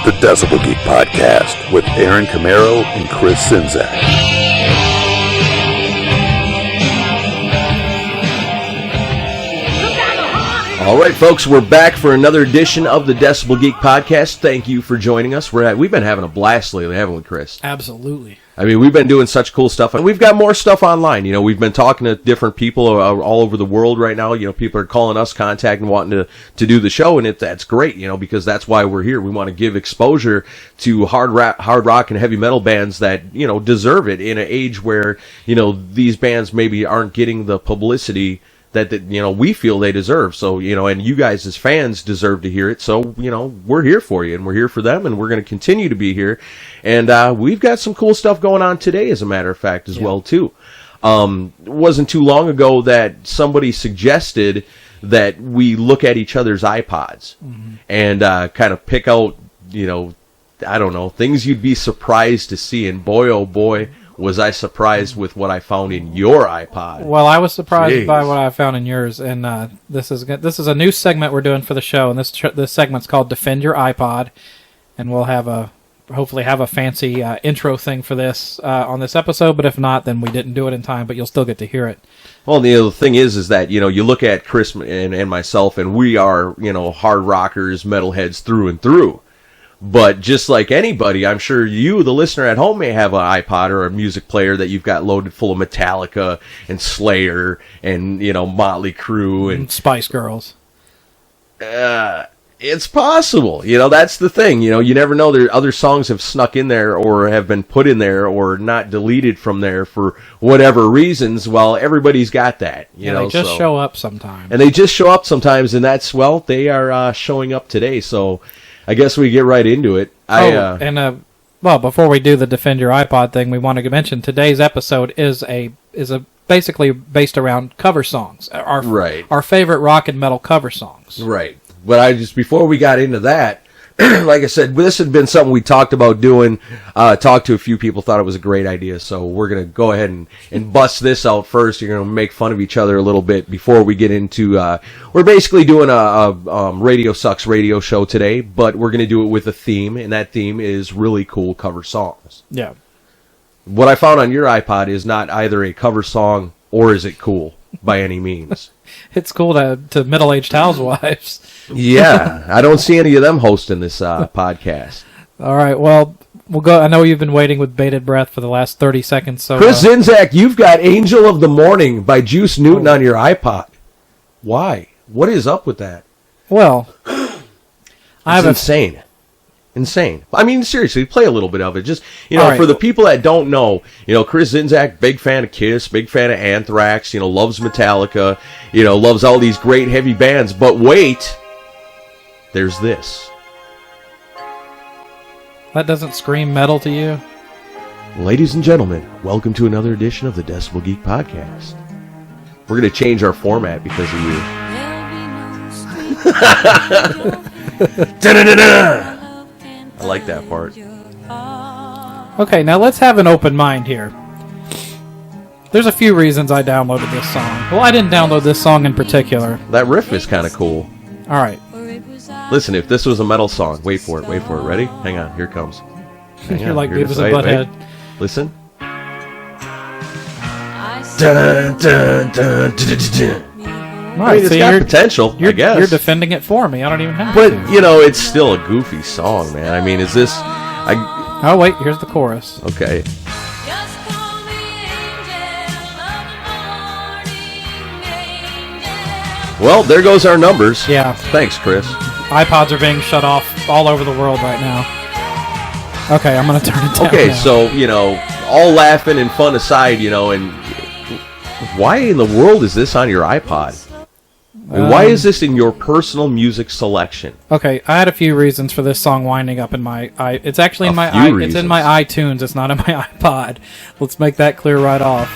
the Decibel Geek Podcast with Aaron Camaro and Chris Czynszak. All right, folks, we're back for another edition of the Decibel Geek Podcast. Thank you for joining us. We've been having a blast lately, haven't we, Chris? Absolutely. I mean, we've been doing such cool stuff, and we've got more stuff online. You know, we've been talking to different people all over the world right now. You know, people are calling us, contacting, wanting to do the show, and that's great, you know, because that's why we're here. We want to give exposure to hard rock, and heavy metal bands that, you know, deserve it in an age where, you know, these bands maybe aren't getting the publicity that you know, we feel they deserve. So, you know, and you guys as fans deserve to hear it. So, you know, we're here for you, and we're here for them, and we're going to continue to be here. And we've got some cool stuff going on today, as a matter of fact, as well, too. It wasn't too long ago that somebody suggested that we look at each other's iPods and kind of pick out, you know, I don't know, things you'd be surprised to see. And boy, oh boy, was I surprised with what I found in your iPod. Well, I was surprised by what I found in yours, and this is a new segment we're doing for the show, and this segment's called Defend Your iPod, and we'll hopefully have a fancy intro thing for this on this episode, but if not, then we didn't do it in time, but you'll still get to hear it. Well, the other thing is that, you know, you look at Chris and myself, and we are, you know, hard rockers, metalheads through and through. But just like anybody, I'm sure you, the listener at home, may have an iPod or a music player that you've got loaded full of Metallica and Slayer and, you know, Motley Crue and Spice Girls. It's possible. You know, that's the thing. You know, you never know. Other songs have snuck in there or have been put in there or not deleted from there for whatever reasons. Well, everybody's got that. You know, they just show up sometimes. And they just show up sometimes, and that's, well, they are showing up today, so I guess we get right into it. Well, before we do the Defend Your iPod thing, we want to mention today's episode is basically based around cover songs. Our favorite rock and metal cover songs. Right. But before we got into that, like I said, this had been something we talked about doing, talked to a few people, thought it was a great idea, so we're going to go ahead and bust this out first. You're going to make fun of each other a little bit before we get into, we're basically doing a Radio Sucks radio show today, but we're going to do it with a theme, and that theme is really cool cover songs. Yeah. What I found on your iPod is not either a cover song or is it cool by any means. It's cool to middle-aged housewives. Yeah, I don't see any of them hosting this podcast. All right, well, we'll go. I know you've been waiting with bated breath for the last 30 seconds. So, Chris Czynszak, you've got Angel of the Morning by Juice Newton on your iPod. Why? What is up with that? Well, it's insane. Insane. I mean, seriously, play a little bit of it. Just, you know, for the people that don't know, you know, Chris Czynszak, big fan of Kiss, big fan of Anthrax, you know, loves Metallica, you know, loves all these great heavy bands. But wait, there's this. That doesn't scream metal to you? Ladies and gentlemen, welcome to another edition of the Decibel Geek Podcast. We're going to change our format because of you. Da-da-da-da! I like that part. Okay, now let's have an open mind here. There's a few reasons I downloaded this song. Well, I didn't download this song in particular. That riff is kind of cool. All right. Listen, if this was a metal song, wait for it. Ready? Hang on, here it comes. You're like Beavis and Butthead. Listen. Dun, dun, dun, dun. I mean, it's got potential, I guess. You're defending it for me. I don't even have to. But, you know, it's still a goofy song, man. I mean, is this... Oh, wait, here's the chorus. Okay. Well, there goes our numbers. Yeah. Thanks, Chris. iPods are being shut off all over the world right now. Okay, I'm going to turn it down. Okay, now. So, you know, all laughing and fun aside, you know, and why in the world is this on your iPod? And why is this in your personal music selection? Okay, I had a few reasons for this song winding up in my it's actually in my it's in my iTunes, it's not in my iPod. Let's make that clear right off.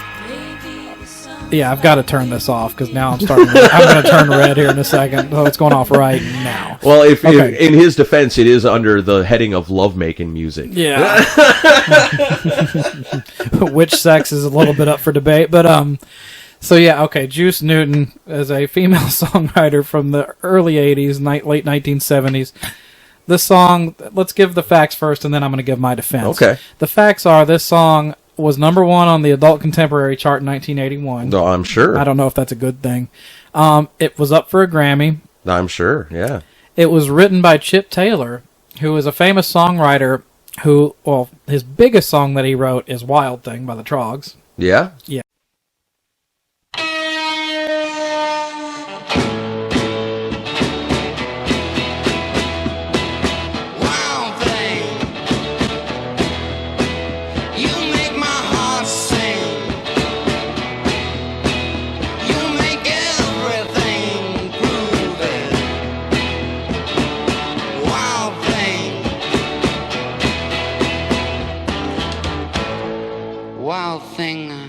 Yeah, I've got to turn this off because now I'm going to turn red here in a second. So it's going off right now. Well, in his defense, it is under the heading of lovemaking music. Yeah. Which sex is a little bit up for debate, but So yeah, okay. Juice Newton is a female songwriter from the early 80s, late 1970s. This song, let's give the facts first, and then I'm going to give my defense. Okay. The facts are this song was number 1 on the Adult Contemporary chart in 1981. No, I'm sure. I don't know if that's a good thing. It was up for a Grammy. I'm sure, yeah. It was written by Chip Taylor, who is a famous songwriter who, well, his biggest song that he wrote is Wild Thing by the Troggs. Yeah? Yeah. Wild thing, I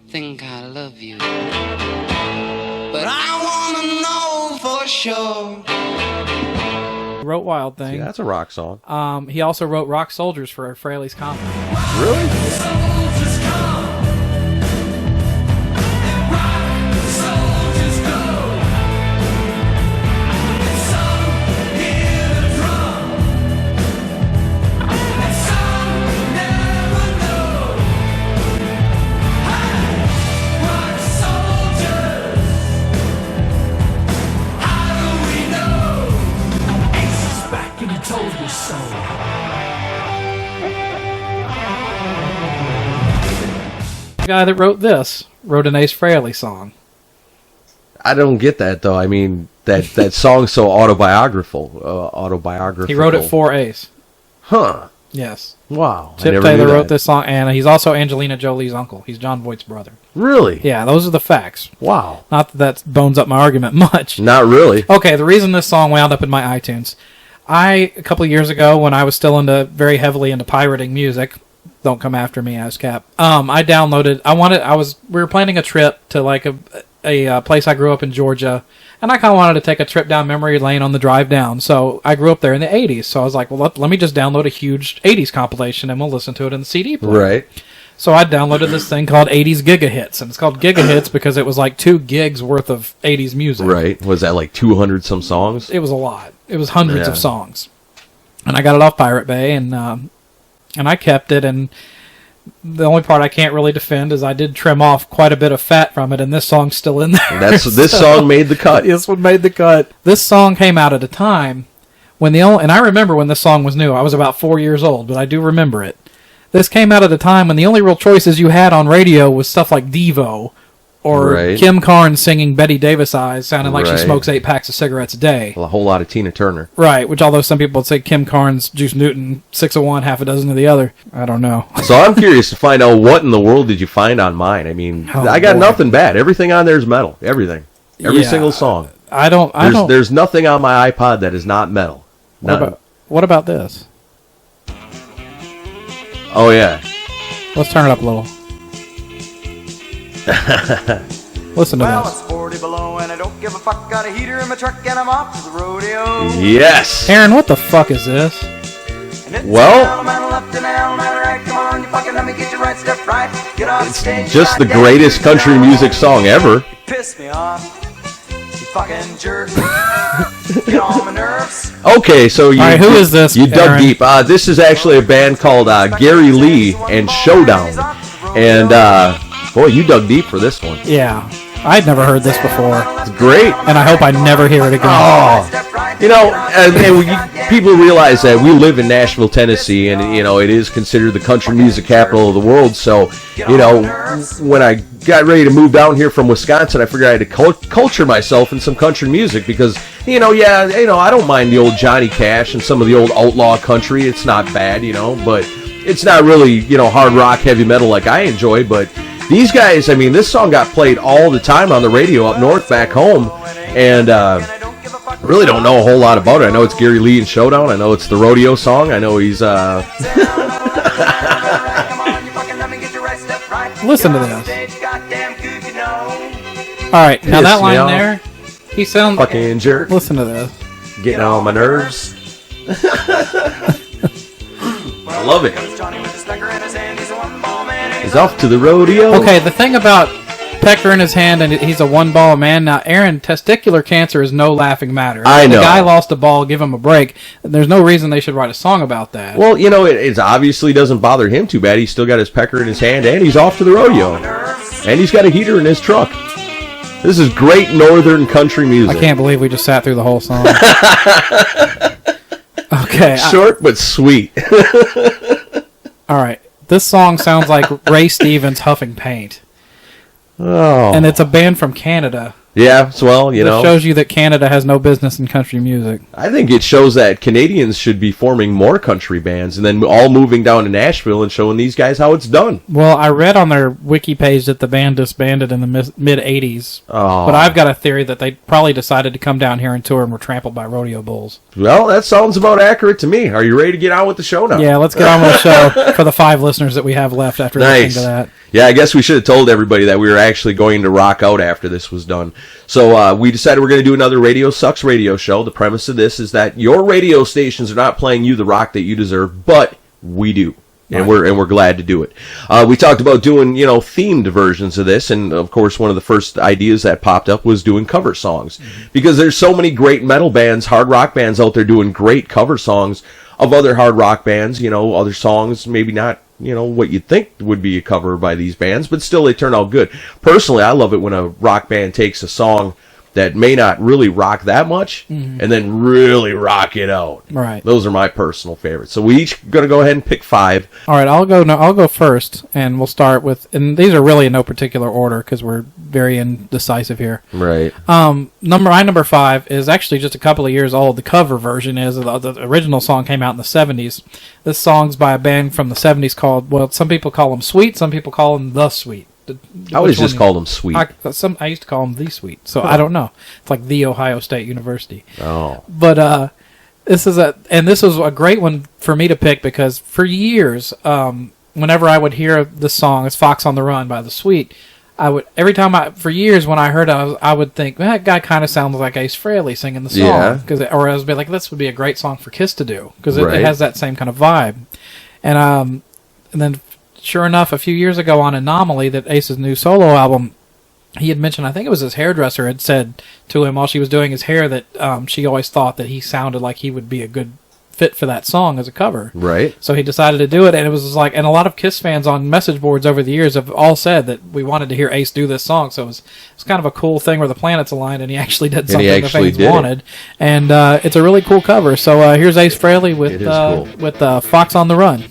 think I love you, but I wanna know for sure. He wrote Wild Thing. Yeah, that's a rock song. He also wrote Rock Soldiers for Frehley's Company. Really? The guy that wrote this wrote an Ace Frehley song. I don't get that, though. I mean, that song's so autobiographical. He wrote it for Ace. Huh. Yes. Wow. Chip Taylor wrote this song, and he's also Angelina Jolie's uncle. He's John Voight's brother. Really? Yeah, those are the facts. Wow. Not that bones up my argument much. Not really. Okay, the reason this song wound up in my iTunes, a couple of years ago, when I was still very heavily into pirating music, don't come after me, ASCAP. I downloaded. We were planning a trip to like a place I grew up in Georgia, and I kind of wanted to take a trip down memory lane on the drive down. So I grew up there in the 80s. So I was like, well, let me just download a huge 80s compilation, and we'll listen to it in the CD player. Right. So I downloaded this thing called 80s Giga Hits, and it's called Giga Hits because it was like 2 gigs worth of 80s music. Right. Was that like 200 some songs? It was a lot. It was hundreds of songs. And I got it off Pirate Bay, and I kept it, and the only part I can't really defend is I did trim off quite a bit of fat from it, and this song's still in there. This song made the cut. This one made the cut. This song came out at a time when and I remember when this song was new. I was about 4 years old, but I do remember it. This came out at a time when the only real choices you had on radio was stuff like Devo, or Kim Carnes singing Betty Davis Eyes, sounding like she smokes 8 packs of cigarettes a day. A whole lot of Tina Turner. Right, which although some people would say Kim Carnes, Juice Newton, 6 of one, half a dozen of the other. I don't know. So I'm curious to find out what in the world did you find on mine. I mean, I got nothing bad. Everything on there is metal. Everything. Every single song. There's nothing on my iPod that is not metal. What about this? Oh, yeah. Let's turn it up a little. Listen to this. It's 40 below and I don't give a fuck. Got a heater in my truck and I'm off to the rodeo. Yes. Aaron, what the fuck is this? Well, it's just the greatest country music song ever. You piss me off. You fucking jerk. Get on my nerves. Okay, so all right, who is this? You dug Aaron? deep. This is actually a band called Gary Lee and Showdown. And, boy, you dug deep for this one. Yeah. I'd never heard this before. It's great. And I hope I never hear it again. Oh. You know, people realize that we live in Nashville, Tennessee, and, you know, it is considered the country music capital of the world. So, you know, when I got ready to move down here from Wisconsin, I figured I had to culture myself in some country music because, I don't mind the old Johnny Cash and some of the old outlaw country. It's not bad, but it's not really, hard rock, heavy metal like I enjoy. But these guys, this song got played all the time on the radio up north back home, and really don't know a whole lot about it. I know it's Gary Lee and Showdown. I know it's the rodeo song. I know he's Listen to this. Alright, now that line there, he sounds... Fucking jerk. Listen to this. Getting on my nerves. I love it. He's off to the rodeo. Okay, the thing about pecker in his hand, and he's a one-ball man. Now, Aaron, testicular cancer is no laughing matter. I know. The guy lost a ball, give him a break. There's no reason they should write a song about that. Well, you know, it obviously doesn't bother him too bad. He's still got his pecker in his hand, and he's off to the rodeo. And he's got a heater in his truck. This is great northern country music. I can't believe we just sat through the whole song. Okay. Short but sweet. All right. This song sounds like Ray Stevens huffing paint. Oh. And it's a band from Canada. Yeah, well, you know. It shows you that Canada has no business in country music. I think it shows that Canadians should be forming more country bands and then all moving down to Nashville and showing these guys how it's done. Well, I read on their wiki page that the band disbanded in the mid-'80s. Oh. But I've got a theory that they probably decided to come down here and tour and were trampled by rodeo bulls. Well, that sounds about accurate to me. Are you ready to get on with the show now? Yeah, let's get on with the show for the 5 listeners that we have left after listening to that. Yeah, I guess we should have told everybody that we were actually going to rock out after this was done. So we decided we're going to do another Radio Sucks radio show. The premise of this is that your radio stations are not playing you the rock that you deserve, but we do. And we're glad to do it. We talked about doing, themed versions of this, and of course one of the first ideas that popped up was doing cover songs. Because there's so many great metal bands, hard rock bands out there doing great cover songs of other hard rock bands, other songs, maybe not what you'd think would be a cover by these bands, but still they turn out good. Personally, I love it when a rock band takes a song that may not really rock that much and then really rock it out. Right. Those are my personal favorites. So we each going to go ahead and pick 5. All right, I'll go first, and we'll start with, and these are really in no particular order because we're very indecisive here. Right. Number 5 is actually just a couple of years old. The cover version is the original song came out in the 70s. This song's by a band from the 70s called, well, some people call them Sweet, some people call them The Sweet. I always just called them Sweet. I used to call them The Sweet, so I don't know. It's like The Ohio State University. Oh. But this was a great one for me to pick because for years, whenever I would hear the song, it's Fox on the Run by The Sweet, for years when I heard it, I would think, that guy kind of sounds like Ace Frehley singing the song. Or I would be like, this would be a great song for Kiss to do because it has that same kind of vibe. And then sure enough, a few years ago on Anomaly, that Ace's new solo album, he had mentioned, I think it was his hairdresser had said to him while she was doing his hair that she always thought that he sounded like he would be a good fit for that song as a cover. Right. So he decided to do it, and it was like, and a lot of Kiss fans on message boards over the years have all said that we wanted to hear Ace do this song, so it's kind of a cool thing where the planets aligned, and he actually did something the fans wanted. And it's a really cool cover. So here's Ace Frehley with Fox on the Run.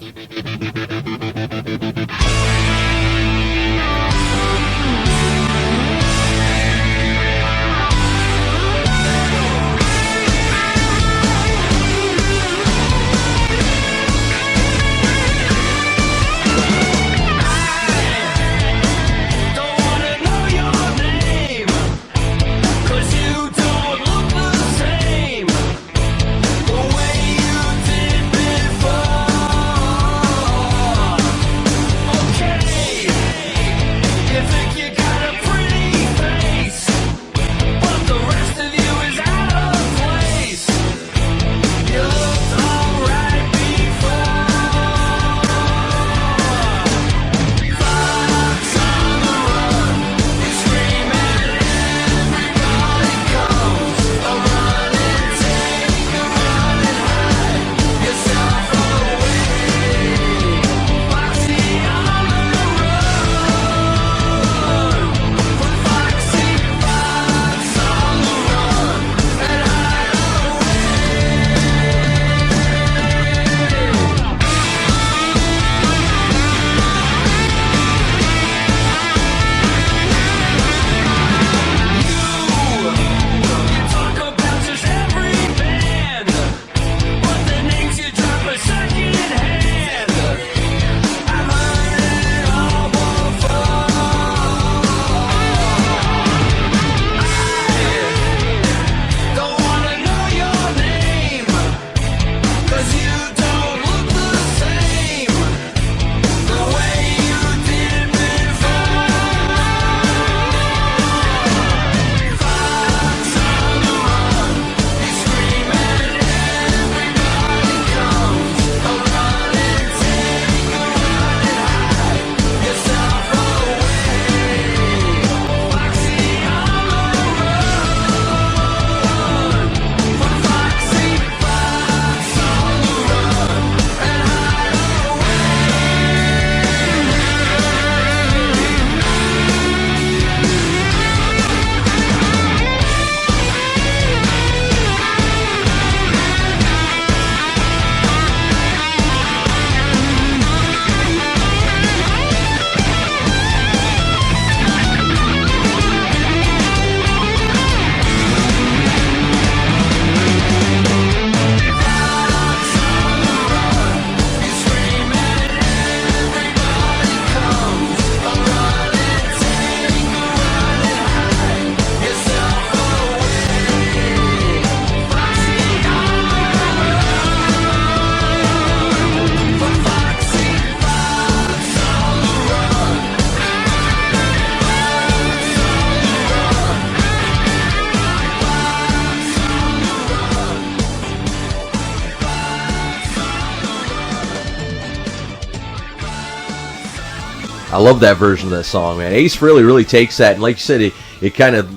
I love that version of that song, man. Ace Frehley really takes that, and like you said, it kind of,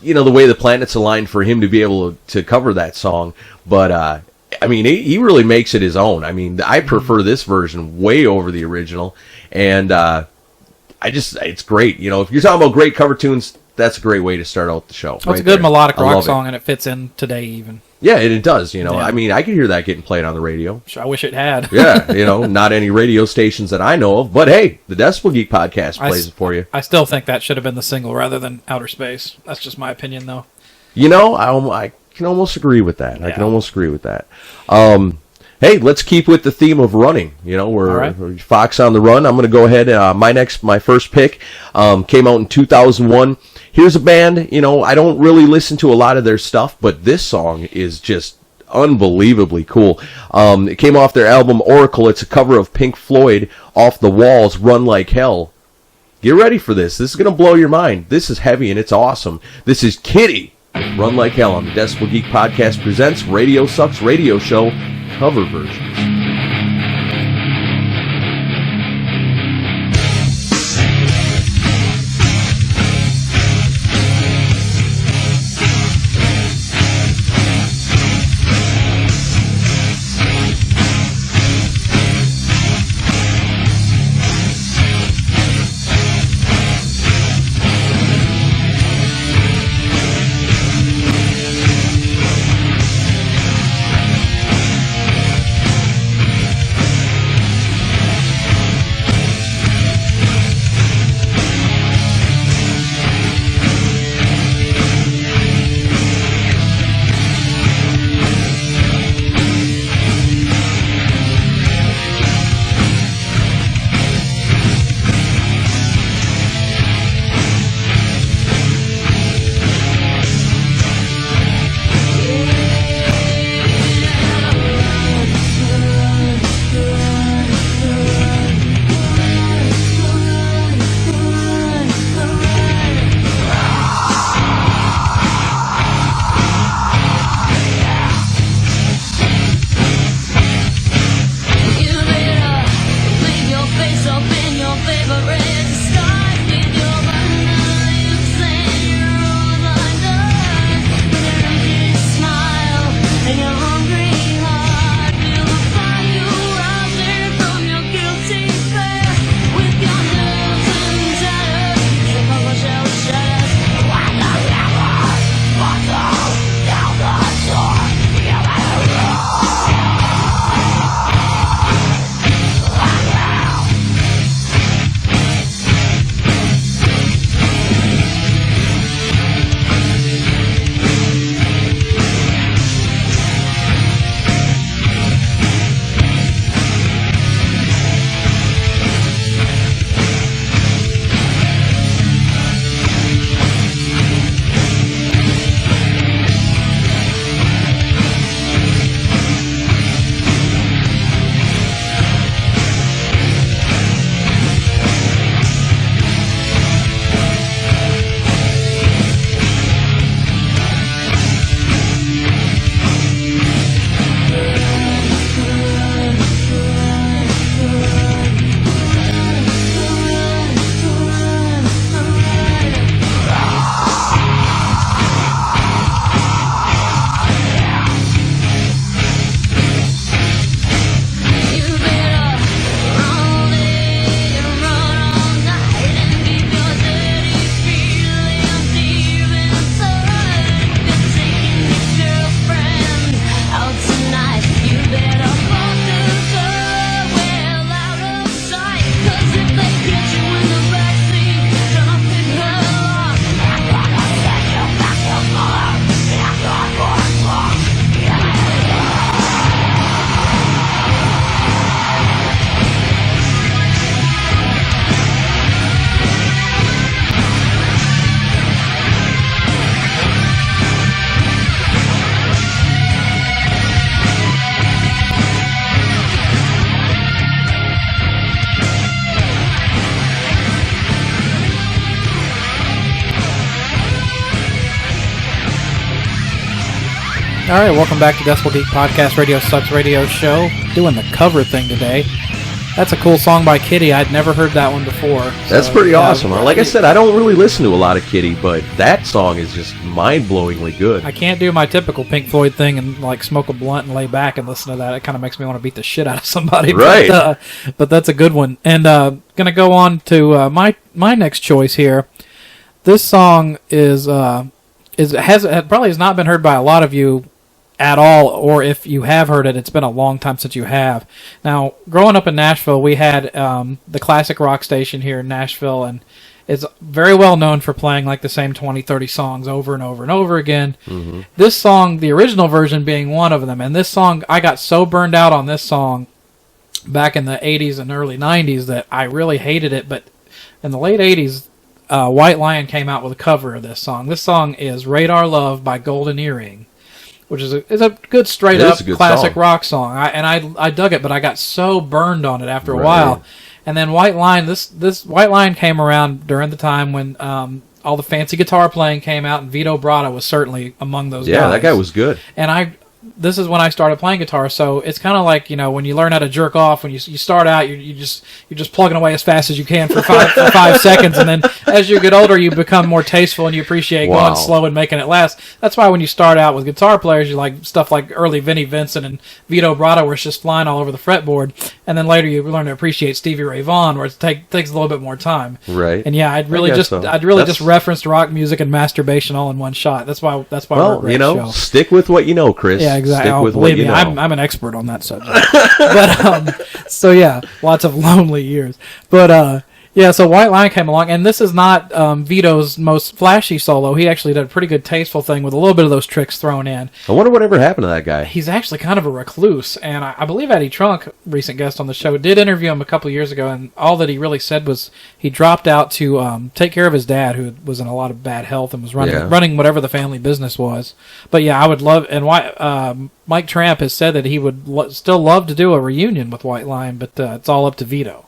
the way the planets aligned for him to be able to cover that song. But, I mean, he really makes it his own. I mean, I prefer this version way over the original, and it's great. If you're talking about great cover tunes, that's a great way to start out the show. Well, it's a good melodic rock song, and it fits in today even. Yeah, it does. I mean, I can hear that getting played on the radio. I wish it had. Yeah, not any radio stations that I know of, but hey, the Decibel Geek podcast plays it for you. I still think that should have been the single rather than Outer Space. That's just my opinion, though. I can almost agree with that. Yeah. I can almost agree with that. Hey, let's keep with the theme of running. We're Fox on the Run. I'm going to go ahead. My first pick came out in 2001. Here's a band, I don't really listen to a lot of their stuff, but this song is just unbelievably cool. It came off their album Oracle. It's a cover of Pink Floyd, Off the Walls, Run Like Hell. Get ready for this. This is going to blow your mind. This is heavy and it's awesome. This is Kitty, Run Like Hell on the Decibel Geek Podcast presents Radio Sucks Radio Show cover versions. All right, welcome back to Decibel Geek Podcast Radio Sucks Radio Show. Doing the cover thing today. That's a cool song by Kitty. I'd never heard that one before. That's So, pretty yeah, awesome. Like I said, I don't really listen to a lot of Kitty, but that song is just mind-blowingly good. I can't do my typical Pink Floyd thing and like smoke a blunt and lay back and listen to that. It kind of makes me want to beat the shit out of somebody. Right. But that's a good one. And gonna go on to my next choice here. This song probably has not been heard by a lot of you at all, or if you have heard it, it's been a long time since you have. Now, growing up in Nashville, we had the classic rock station here in Nashville, and it's very well known for playing like the same 20, 30 songs over and over and over again. Mm-hmm. This song, the original version being one of them, and this song, I got so burned out on this song back in the 80s and early 90s that I really hated it, but in the late 80s, White Lion came out with a cover of this song. This song is Radar Love by Golden Earring, which is a good straight-up classic rock song. I dug it, but I got so burned on it after a while. And then White Lion, this White Lion came around during the time when all the fancy guitar playing came out, and Vito Bratta was certainly among those guys. Yeah, that guy was good. And this is when I started playing guitar, so it's kind of like, when you learn how to jerk off, when you start out, you're just plugging away as fast as you can for 5 seconds, and then as you get older, you become more tasteful and you appreciate going slow and making it last. That's why when you start out with guitar players, you like stuff like early Vinnie Vincent and Vito Bratta, where it's just flying all over the fretboard, and then later you learn to appreciate Stevie Ray Vaughan, where it takes a little bit more time. Right. And yeah, I'd really just referenced rock music and masturbation all in one shot. That's why. We're a great show. Stick with what you know, Chris. Yeah, exactly. Stick with what you know. I'm an expert on that subject. But so yeah, lots of lonely years. But yeah, so White Lion came along, and this is not Vito's most flashy solo. He actually did a pretty good tasteful thing with a little bit of those tricks thrown in. I wonder whatever happened to that guy. He's actually kind of a recluse, and I believe Eddie Trunk, recent guest on the show, did interview him a couple of years ago, and all that he really said was he dropped out to take care of his dad, who was in a lot of bad health and was running whatever the family business was. But yeah, I would love, and Mike Tramp has said that he would still love to do a reunion with White Lion, but it's all up to Vito.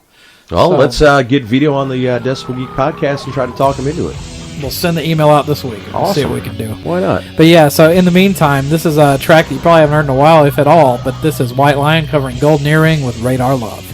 Well, let's get Vito on the Decibel Geek podcast and try to talk him into it. We'll send the email out this week. Awesome. See what we can do. Why not? But yeah, so in the meantime, this is a track that you probably haven't heard in a while, if at all, but this is White Lion covering Golden Earring with Radar Love.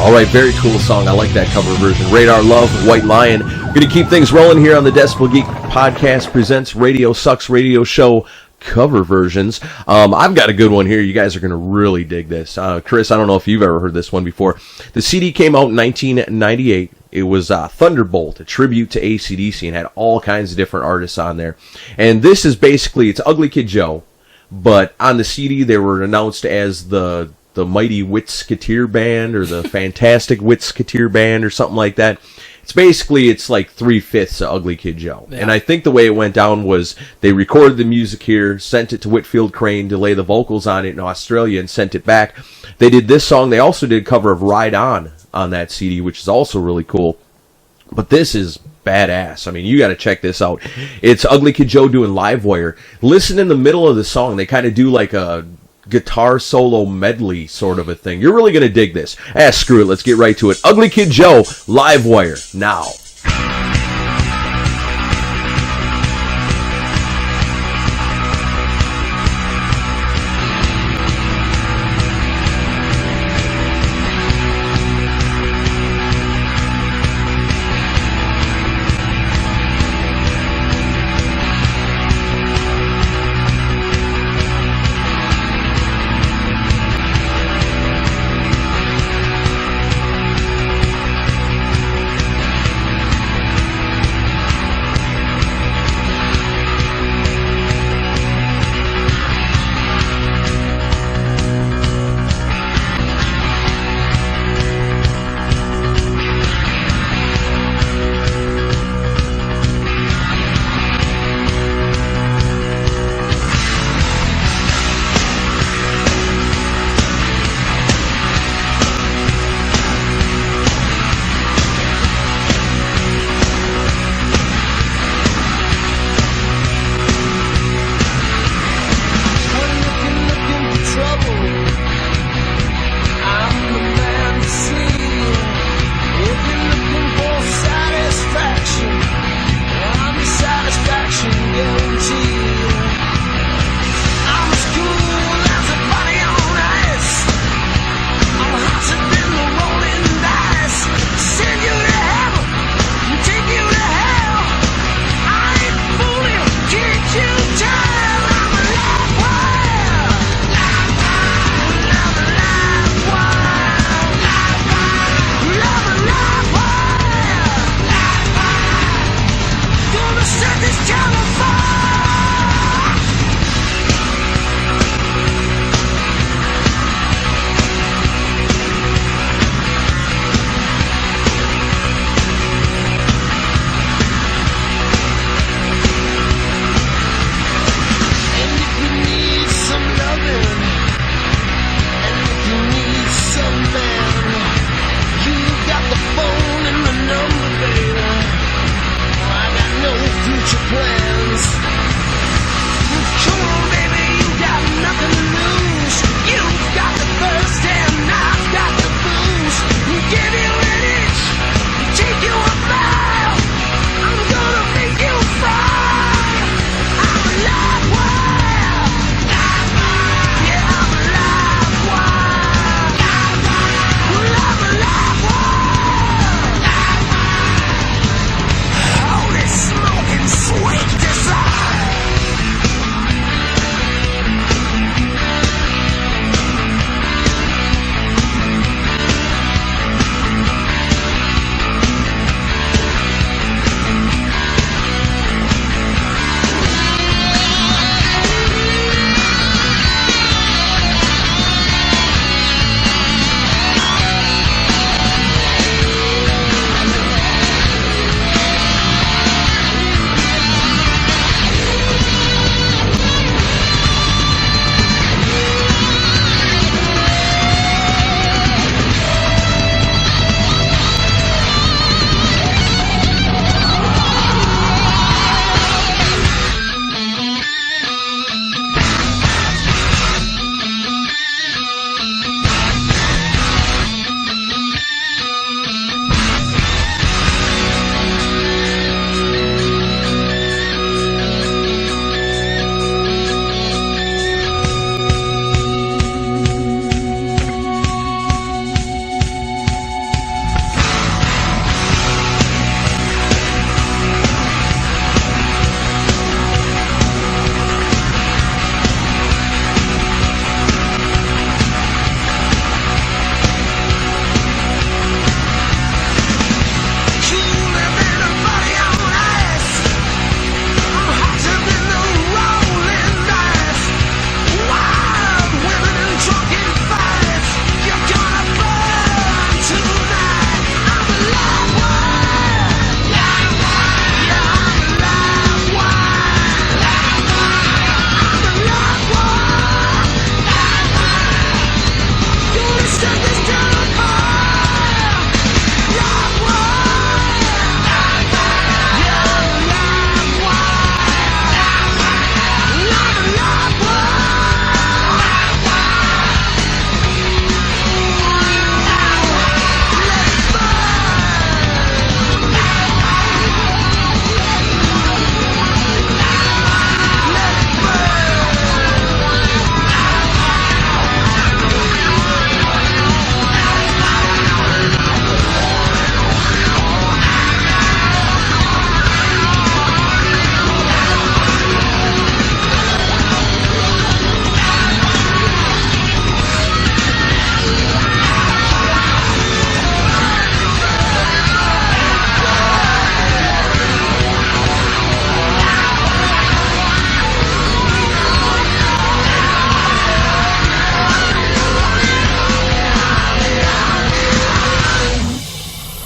All right, very cool song. I like that cover version. Radar Love, White Lion. Going to keep things rolling here on the Decibel Geek Podcast presents Radio Sucks Radio Show cover versions. I've got a good one here. You guys are going to really dig this. Chris, I don't know if you've ever heard this one before. The CD came out in 1998. It was Thunderbolt, a tribute to AC/DC, and had all kinds of different artists on there. And this is basically, it's Ugly Kid Joe, but on the CD they were announced as the Mighty Witsketeer Band or the Fantastic Witsketeer Band or something like that. It's like 3/5 of Ugly Kid Joe. Yeah. And I think the way it went down was they recorded the music here, sent it to Whitfield Crane to lay the vocals on it in Australia, and sent it back. They did this song. They also did a cover of Ride On that CD, which is also really cool. But this is badass. I mean, you got to check this out. It's Ugly Kid Joe doing Livewire. Listen in the middle of the song. They kind of do like a guitar solo medley sort of a thing. You're really going to dig this. Screw it. Let's get right to it. Ugly Kid Joe, Livewire, now.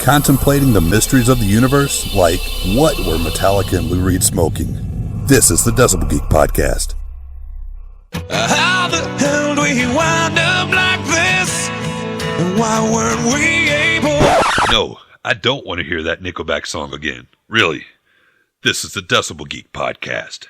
Contemplating the mysteries of the universe? Like, what were Metallica and Lou Reed smoking? This is the Decibel Geek Podcast. How the hell do we wind up like this? And why weren't we able? No, I don't want to hear that Nickelback song again. Really. This is the Decibel Geek Podcast.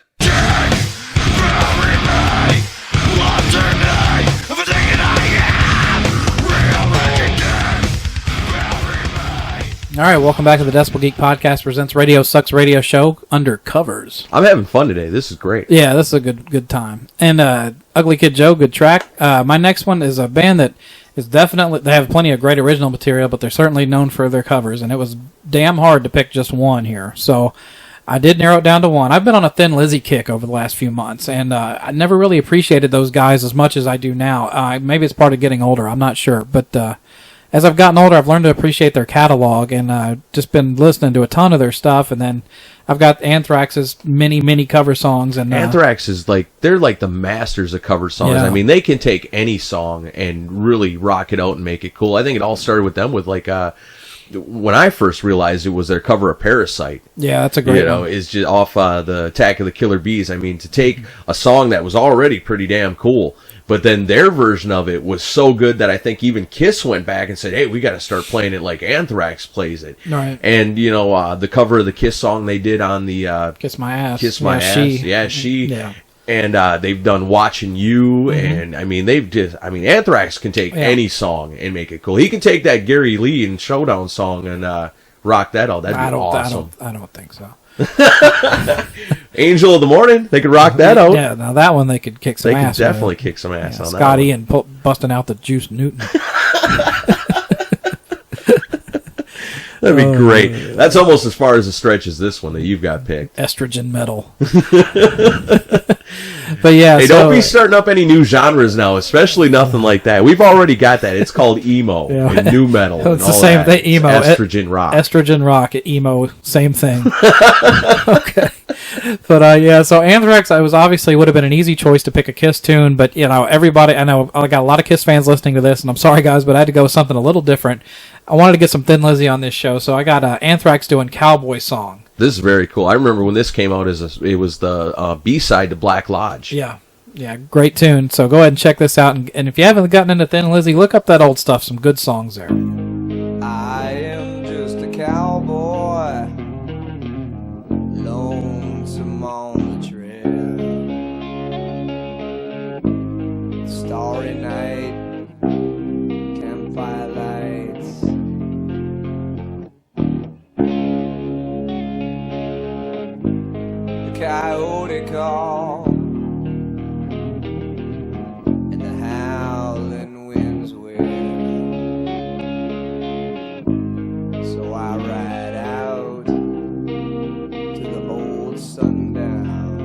All right, welcome back to the Decibel Geek Podcast presents Radio Sucks Radio Show Undercovers. I'm having fun today. This is great. Yeah, this is a good time. And Ugly Kid Joe, good track. My next one is a band that is definitely, they have plenty of great original material, but they're certainly known for their covers, and it was damn hard to pick just one here. So I did narrow it down to one. I've been on a Thin Lizzy kick over the last few months, and I never really appreciated those guys as much as I do now. Maybe it's part of getting older, I'm not sure, but as I've gotten older, I've learned to appreciate their catalog, and I've just been listening to a ton of their stuff. And then I've got Anthrax's many cover songs. And Anthrax is they're like the masters of cover songs. Yeah. I mean, they can take any song and really rock it out and make it cool. I think it all started with them with when I first realized it was their cover of Parasite. Yeah, that's a great one. Is just off the Attack of the Killer Bees. I mean, to take a song that was already pretty damn cool, but then their version of it was so good that I think even Kiss went back and said, hey, we got to start playing it like Anthrax plays it. Right. And, the cover of the Kiss song they did on the Kiss My Ass. Kiss My Ass. She. Yeah. And they've done Watching You, and I mean, Anthrax can take any song and make it cool. He can take that Gary Lee and Showdown song and rock that out. That'd be awesome. I don't think so. Angel of the Morning, they could rock that out. Yeah, now that one they could kick some ass. They could definitely kick some ass on that. Scott Ian busting out the Juice Newton. That'd be great. That's almost as far as a stretch as this one that you've got picked. Estrogen metal. But yeah, hey, don't be starting up any new genres now, especially nothing like that. We've already got that. It's called emo and new metal. It's the same thing. Emo, estrogen rock, estrogen rock, emo, same thing. Okay, but yeah. So Anthrax, would have been an easy choice to pick a Kiss tune, but everybody. I know I got a lot of Kiss fans listening to this, and I'm sorry guys, but I had to go with something a little different. I wanted to get some Thin Lizzy on this show, so I got Anthrax doing Cowboy Song. This is very cool. I remember when this came out, it was the B-side to Black Lodge. Yeah, great tune. So go ahead and check this out. And if you haven't gotten into Thin Lizzy, look up that old stuff. Some good songs there. I am just a cowboy, lonesome on the trail. Starry night, campfire lights. The coyote call and the howling winds will. So I ride out to the old sundown.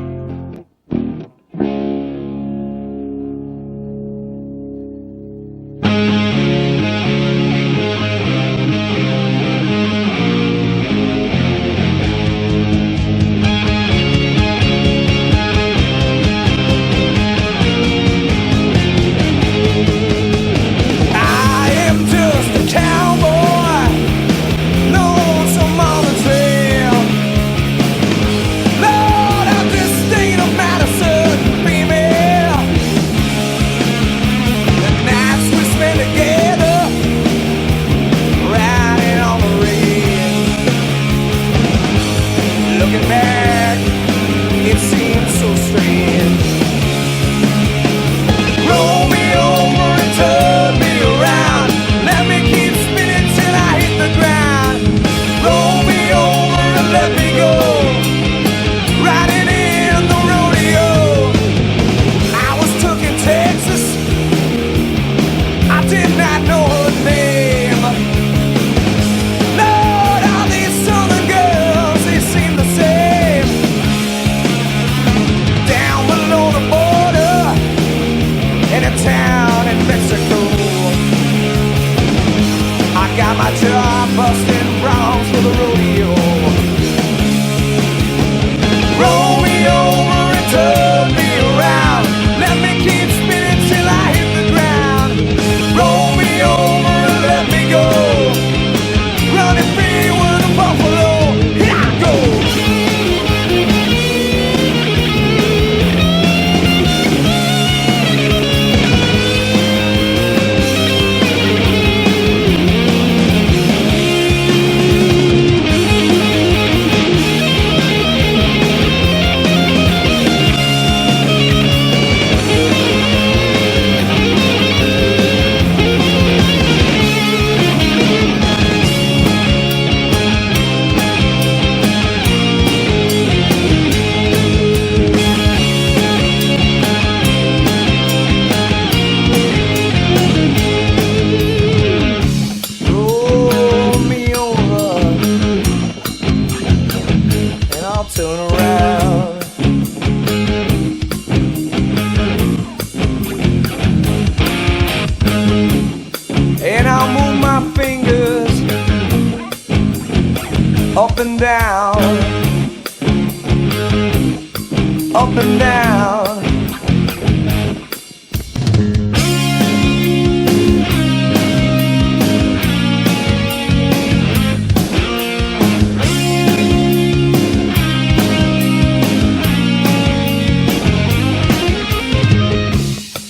and down.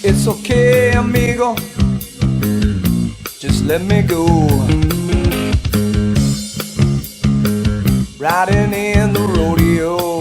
It's okay, amigo, just let me go. Riding in the rodeo.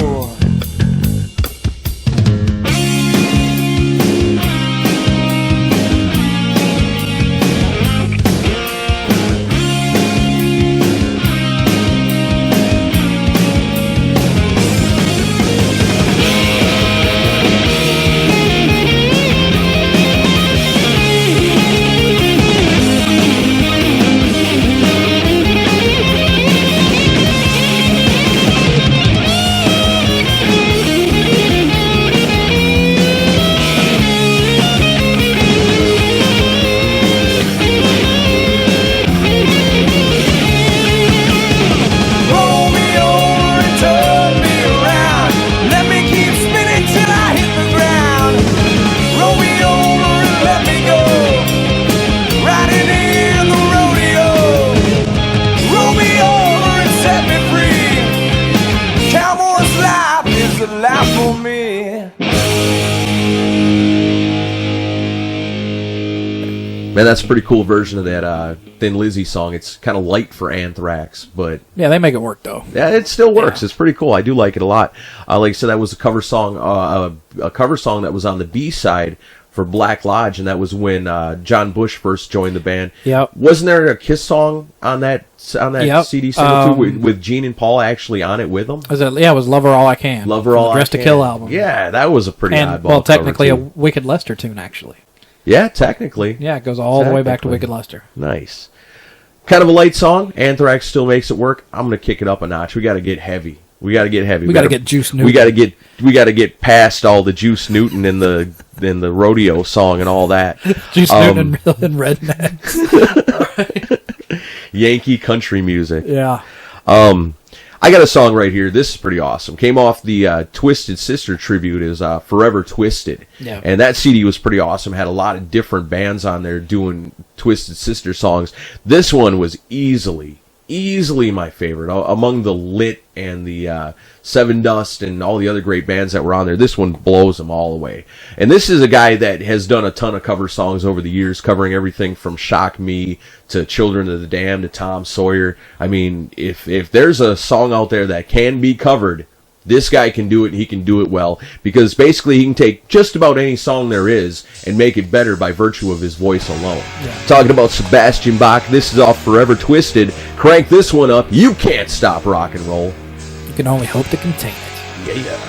Man, that's a pretty cool version of that Thin Lizzy song. It's kind of light for Anthrax, but Yeah, they make it work though. yeah, it still works. Yeah. It's pretty cool. I do like it a lot. Like I said, that was a cover song that was on the B side for Black Lodge, and that was when John Bush first joined the band. Yep. Wasn't there a Kiss song on that Yep. CD single too, with Gene and Paul actually on it with them? It was Love Her All I Can. Love Her All I Dress to Can. Kill album. Yeah, that was a pretty And oddball well, cover, technically a too. Wicked Lester tune actually. Yeah, technically. Yeah, it goes all the way back to Technically. Wicked Lester. Nice. Kind of a light song. Anthrax still makes it work. I'm going to kick it up a notch. We got to get heavy. We got to get heavy. We gotta get Juice Newton. We got to get past all the Juice Newton and the rodeo song and all that. Juice Newton and Redneck. Yankee country music. Yeah. I got a song right here. This is pretty awesome. Came off the Twisted Sister tribute, is Forever Twisted. Yeah. And that CD was pretty awesome. Had a lot of different bands on there doing Twisted Sister songs. This one was easily my favorite. Among the Lit and the Seven Dust and all the other great bands that were on there, this one blows them all away. And this is a guy that has done a ton of cover songs over the years, covering everything from Shock Me to Children of the Damned to Tom Sawyer. I mean, if there's a song out there that can be covered, this guy can do it, and he can do it well, because basically he can take just about any song there is and make it better by virtue of his voice alone. Yeah. Talking about Sebastian Bach, this is off Forever Twisted. Crank this one up. You can't stop rock and roll. You can only hope to contain it. Yeah.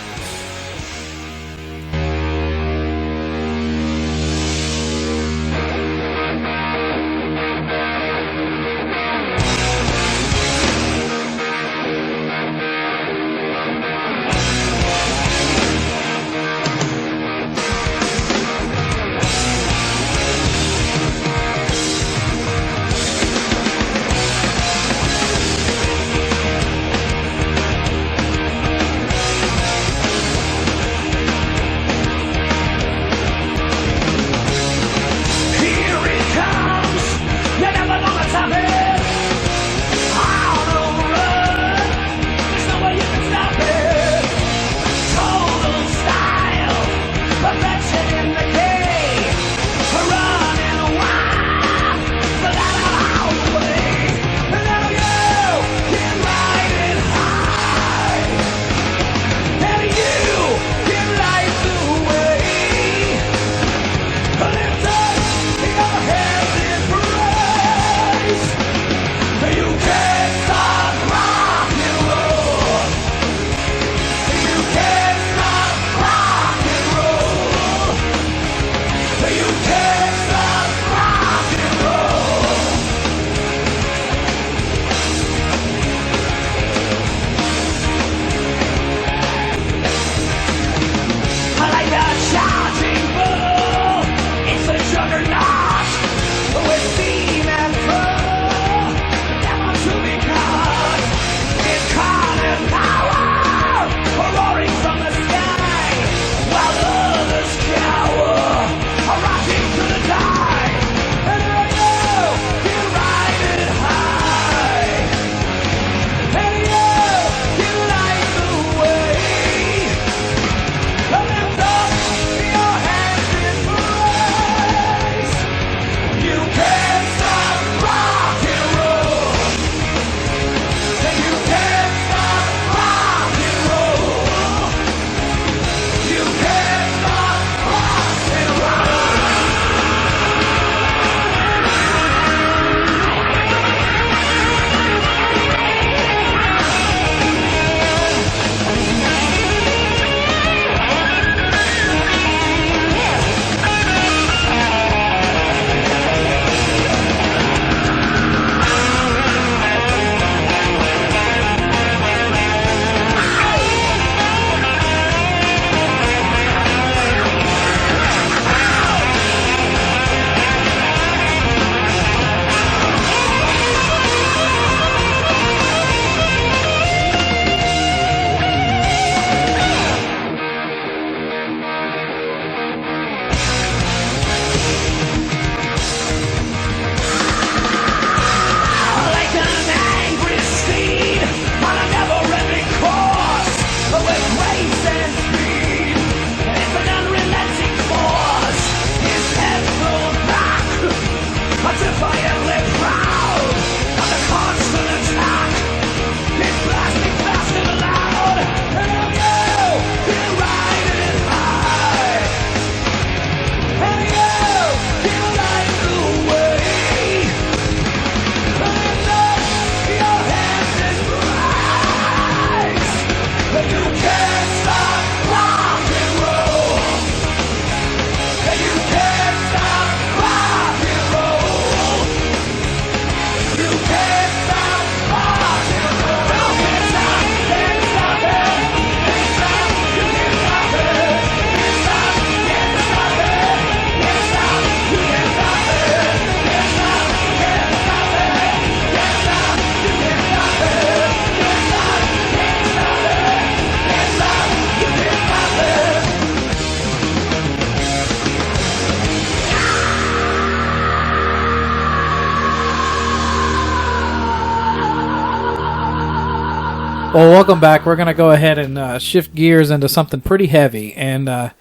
Well, welcome back. We're going to go ahead and shift gears into something pretty heavy. And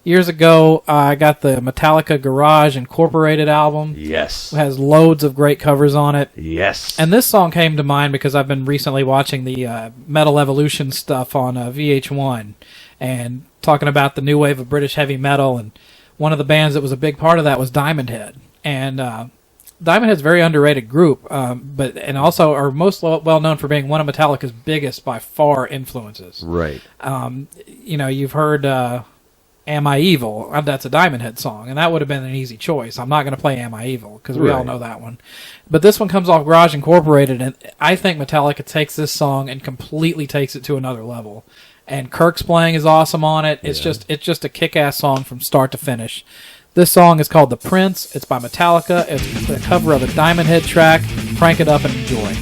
years ago, I got the Metallica Garage Incorporated album. Yes. It has loads of great covers on it. Yes. And this song came to mind because I've been recently watching the Metal Evolution stuff on VH1 and talking about the new wave of British heavy metal. And one of the bands that was a big part of that was Diamond Head. And Diamond Head's a very underrated group, and also are most well known for being one of Metallica's biggest by far influences. Right. You've heard Am I Evil? That's a Diamond Head song, and that would have been an easy choice. I'm not going to play Am I Evil, because we all know that one. But this one comes off Garage Incorporated, and I think Metallica takes this song and completely takes it to another level. And Kirk's playing is awesome on it. It's just a kick-ass song from start to finish. This song is called The Prince. It's by Metallica. It's the cover of a Diamond Head track. Crank it up and enjoy.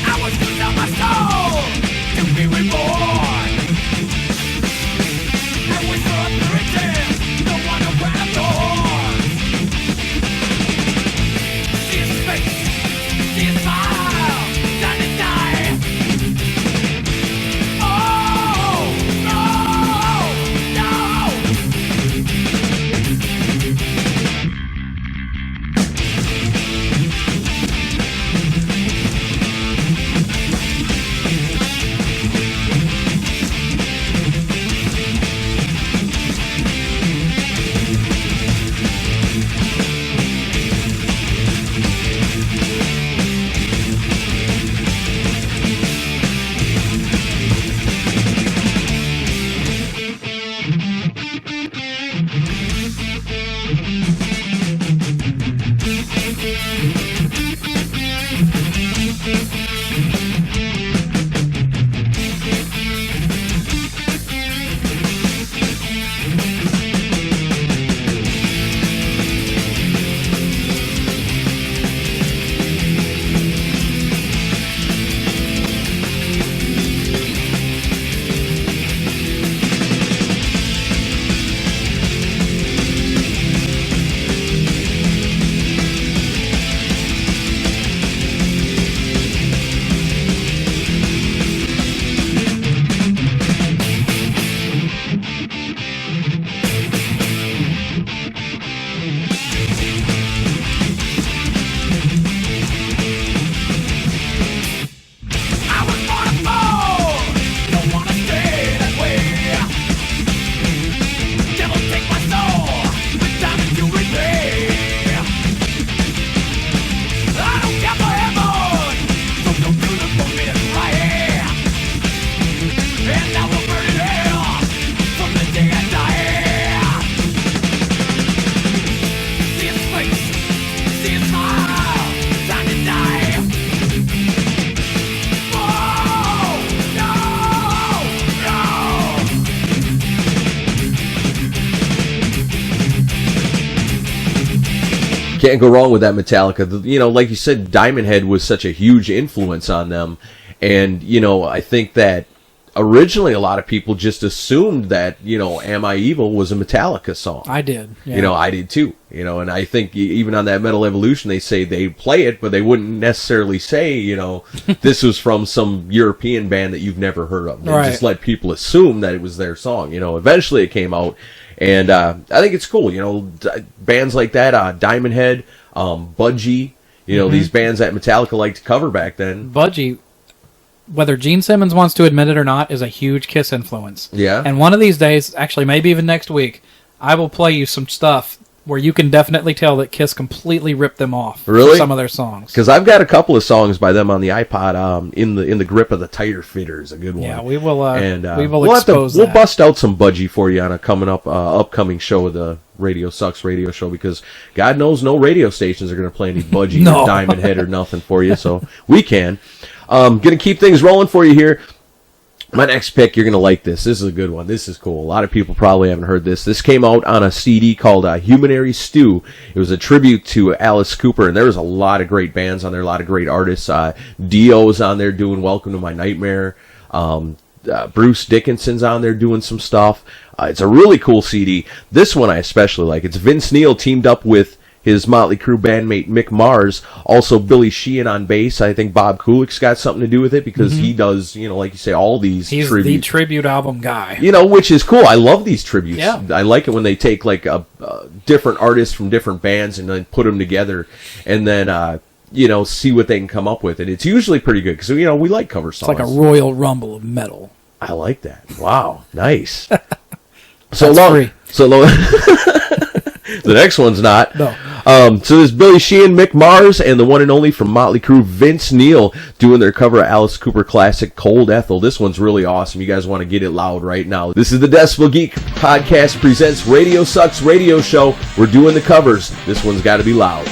I was Can't go wrong with that Metallica. You know, like you said, Diamond Head was such a huge influence on them. And, you know, I think that originally a lot of people just assumed that, you know, Am I Evil was a Metallica song. I did. Yeah. You know, I did too. You know, and I think even on that Metal Evolution, they say they play it, but they wouldn't necessarily say, you know, this was from some European band that you've never heard of. They just let people assume that it was their song. You know, eventually it came out, and I think it's cool. You know, bands like that, Diamond Head, Budgie, you know, these bands that Metallica liked to cover back then. Budgie, whether Gene Simmons wants to admit it or not, is a huge Kiss influence. Yeah. And one of these days, actually maybe even next week, I will play you some stuff where you can definitely tell that Kiss completely ripped them off for some of their songs. Because I've got a couple of songs by them on the iPod. In the Grip of the Tighter Fitter is a good one. Yeah, we will. And we'll expose that. We'll bust out some Budgie for you on a upcoming show of the Radio Sucks radio show, because God knows no radio stations are going to play any Budgie or Diamond Head or nothing for you. So we can. Going to keep things rolling for you here. My next pick, you're going to like this. This is a good one. This is cool. A lot of people probably haven't heard this. This came out on a CD called Humanary Stew. It was a tribute to Alice Cooper, and there was a lot of great bands on there, a lot of great artists. Dio's on there doing Welcome to My Nightmare. Bruce Dickinson's on there doing some stuff. It's a really cool CD. This one I especially like. It's Vince Neil teamed up with his Motley Crue bandmate Mick Mars, also Billy Sheehan on bass. I think Bob Kulick's got something to do with it, because he does, you know, like you say, all these He's the tribute album guy. You know, which is cool. I love these tributes. Yeah. I like it when they take like a different artists from different bands and then put them together, and then you know, see what they can come up with. And it's usually pretty good, because, you know, we like cover songs. It's like a Royal Rumble of metal. I like that. Wow, nice. Free. The next one's not. No. So there's Billy Sheehan, Mick Mars, and the one and only from Motley Crue, Vince Neil, doing their cover of Alice Cooper classic Cold Ethel. This one's really awesome. You guys want to get it loud right now. This is the Decibel Geek Podcast presents Radio Sucks Radio Show. We're doing the covers. This one's got to be loud.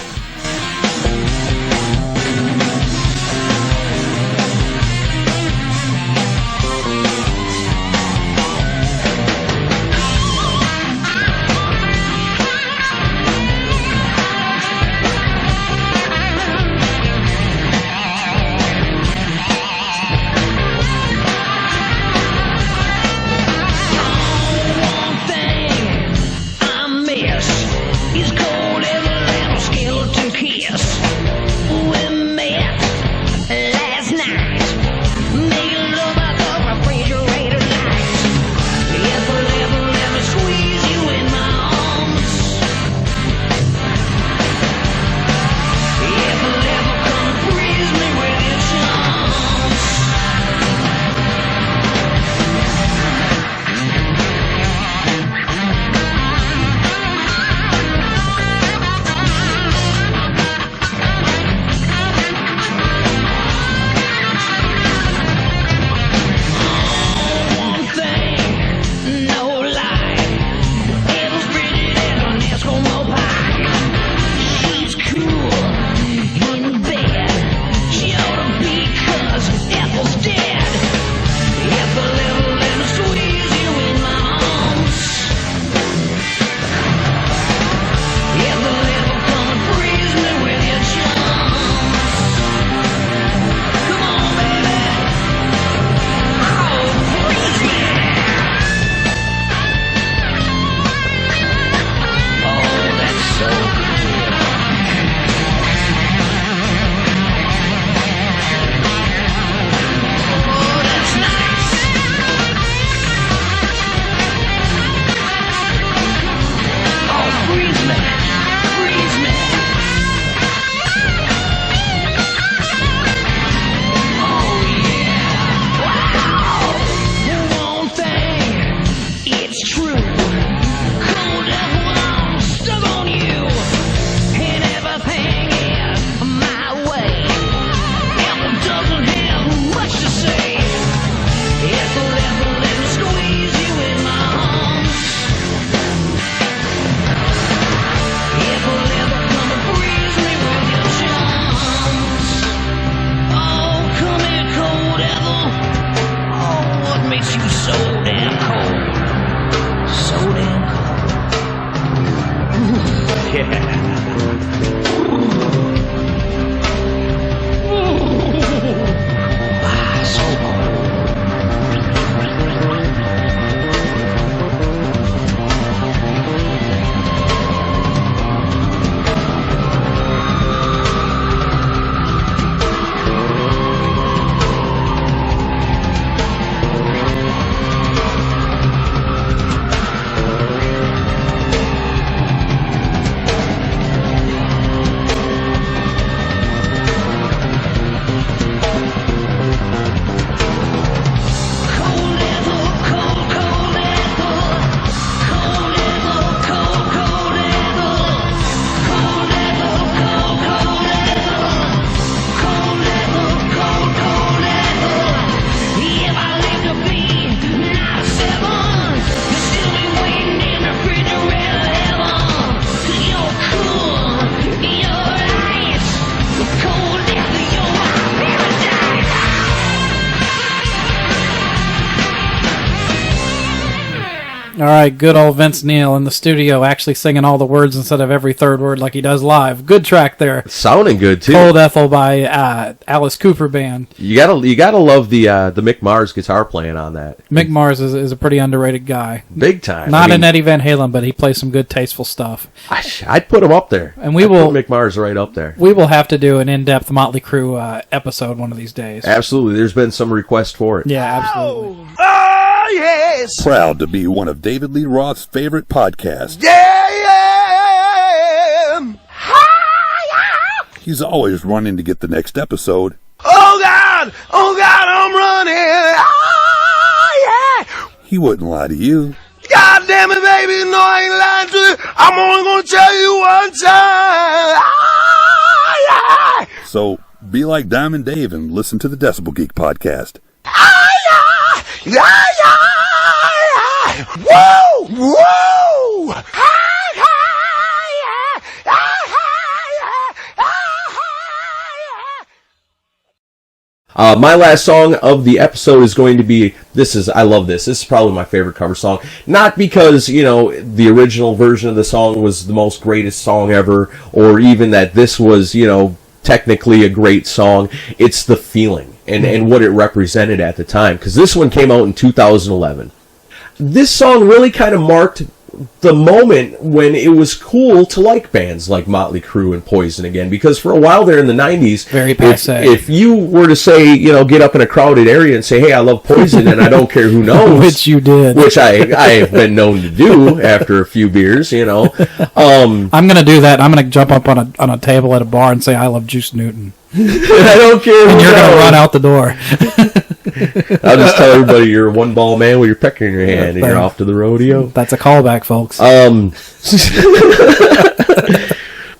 He's cold as a little skeleton. All right, good old Vince Neil in the studio actually singing all the words instead of every third word like he does live. Good track there. Sounding good, too. Cold Ethel by Alice Cooper Band. You gotta love the Mick Mars guitar playing on that. Mick Mars is a pretty underrated guy. Big time. Not an Eddie Van Halen, but he plays some good, tasteful stuff. I'd put him up there. And I'd put Mick Mars right up there. We will have to do an in-depth Motley Crue episode one of these days. Absolutely. There's been some requests for it. Yeah, absolutely. Oh, yes. Proud to be one of David Lee Roth's favorite podcasts. Yeah. He's always running to get the next episode. Oh, God, I'm running. Oh, yeah. He wouldn't lie to you. God damn it, baby, no, I ain't lying to you. I'm only going to tell you one time. Oh, yeah. So be like Diamond Dave and listen to the Decibel Geek podcast. Yeah. Woo! Woo! My last song of the episode is going to be, I love this. This is probably my favorite cover song. Not because, the original version of the song was the most greatest song ever, or even that this was, technically a great song. It's the feeling and what it represented at the time. Because this one came out in 2011. This song really kind of marked the moment when it was cool to like bands like Motley Crue and Poison again, because for a while there in the 90s, very passe. If you were to say, get up in a crowded area and say, hey, I love Poison and I don't care who knows, which you did, which I have been known to do after a few beers, I'm gonna do that. I'm gonna jump up on a table at a bar and say I love Juice Newton. I don't care. And you're gonna run out the door. I'll just tell everybody you're a one-ball man with your pecker in your hand and you're off to the rodeo. That's a callback, folks.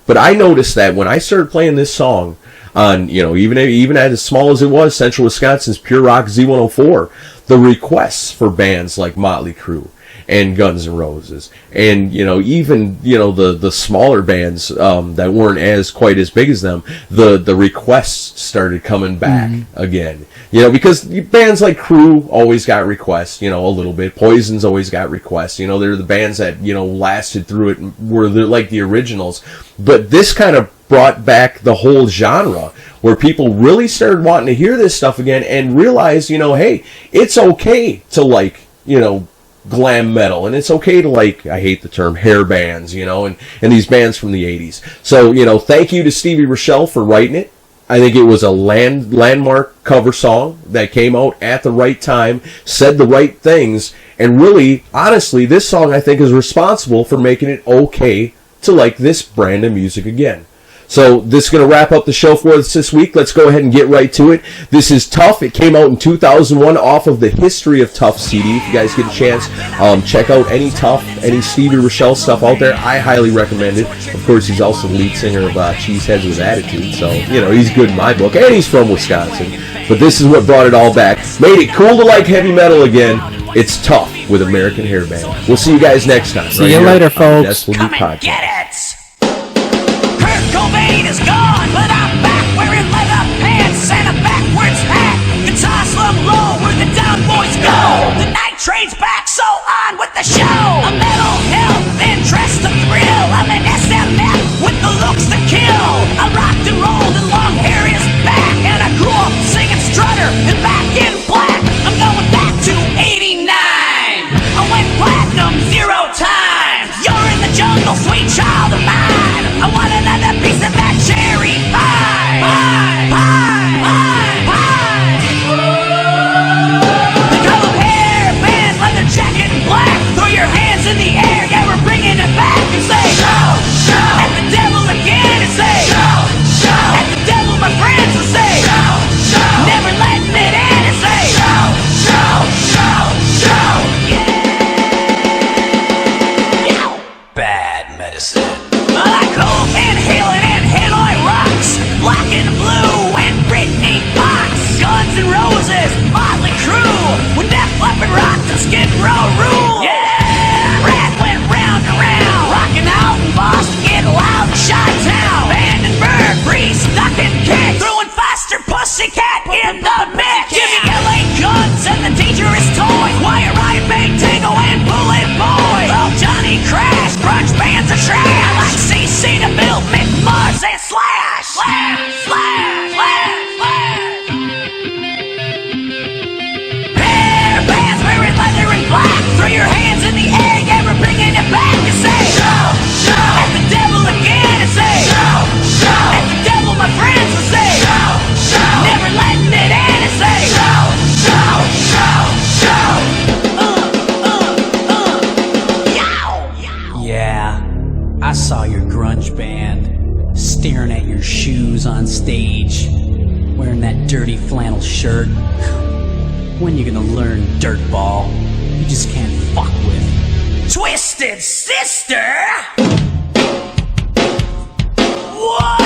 But I noticed that when I started playing this song on, even as small as it was, Central Wisconsin's Pure Rock Z104, the requests for bands like Motley Crue and Guns N' Roses, and even the smaller bands that weren't as quite as big as them, the requests started coming back again. Because bands like Crue always got requests, a little bit. Poison's always got requests. They're the bands that lasted through it and were like the originals. But this kind of brought back the whole genre, where people really started wanting to hear this stuff again and realize, hey, it's okay to like, glam metal, and it's okay to like, I hate the term, hair bands, and these bands from the 80s. So, thank you to Stevie Rochelle for writing it. I think it was a landmark cover song that came out at the right time, said the right things, and really, honestly, this song I think is responsible for making it okay to like this brand of music again. So this is going to wrap up the show for us this week. Let's go ahead and get right to it. This is Tuff. It came out in 2001 off of the History of Tuff CD. If you guys get a chance, check out any Tuff, any Stevie Rochelle stuff out there. I highly recommend it. Of course, he's also the lead singer of Cheeseheads with Attitude, so, he's good in my book. And he's from Wisconsin. But this is what brought it all back. Made it cool to like heavy metal again. It's Tuff with American Hair Band. We'll see you guys next time. See you later, folks. Decibel Geek Podcast. Cobain is gone, but I'm back wearing leather pants and a backwards hat. Guitar slum low where the down boys go. The night train's back, so on with the show. A metal health interest to thrill. I'm an SMF with the looks to kill. I rocked and rolled and long hair is back, and I grew up singing Strutter and Back in Black. I'm going back to '89. I went platinum 0 times. You're in the jungle, sweet child. dirty flannel shirt. When you gonna learn, dirtball? You just can't fuck with Twisted Sister! What?